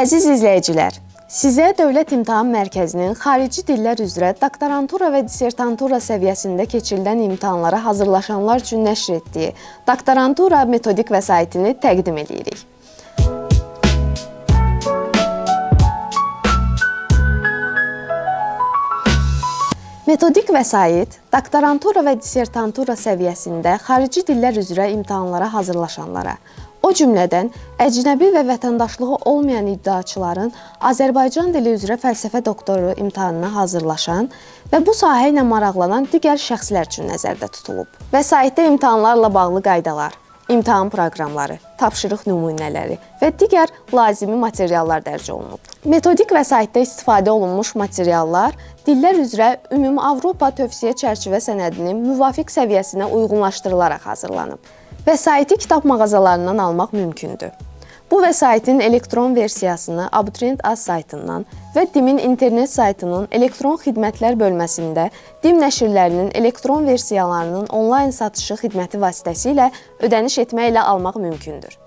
Əziz izləyicilər, sizə Dövlət İmtahan Mərkəzinin xarici dillər üzrə doktorantura və dissertantura səviyyəsində keçirilən imtahanlara hazırlaşanlar üçün nəşr etdiyi doktorantura metodik vəsaitini təqdim edirik. Metodik vəsait doktorantura və dissertantura səviyyəsində xarici dillər üzrə imtahanlara hazırlaşanlara, o cümlədən əcnəbi və vətəndaşlığı olmayan iddiaçıların Azərbaycan dili üzrə fəlsəfə doktoru imtahanına hazırlaşan və bu sahə ilə maraqlanan digər şəxslər üçün nəzərdə tutulub. Vəsaitdə imtahanlarla bağlı qaydalar, imtahan proqramları, tapşırıq nümunələri və digər lazımi materiallar dərc olunub. Metodik vəsaitdə istifadə olunmuş materiallar dillər üzrə Ümumi Avropa Tövsiyə Çərçivə sənədinin müvafiq səviyyəsinə uyğunlaşdırılaraq hazırlanıb. Vəsaiti kitab mağazalarından almaq mümkündür. Bu vəsaitin elektron versiyasını Abituriyent.az saytından və DİM-in internet saytının elektron xidmətlər bölməsində DİM nəşrlərinin elektron versiyalarının onlayn satışı xidməti vasitəsilə ödəniş etməklə almaq mümkündür.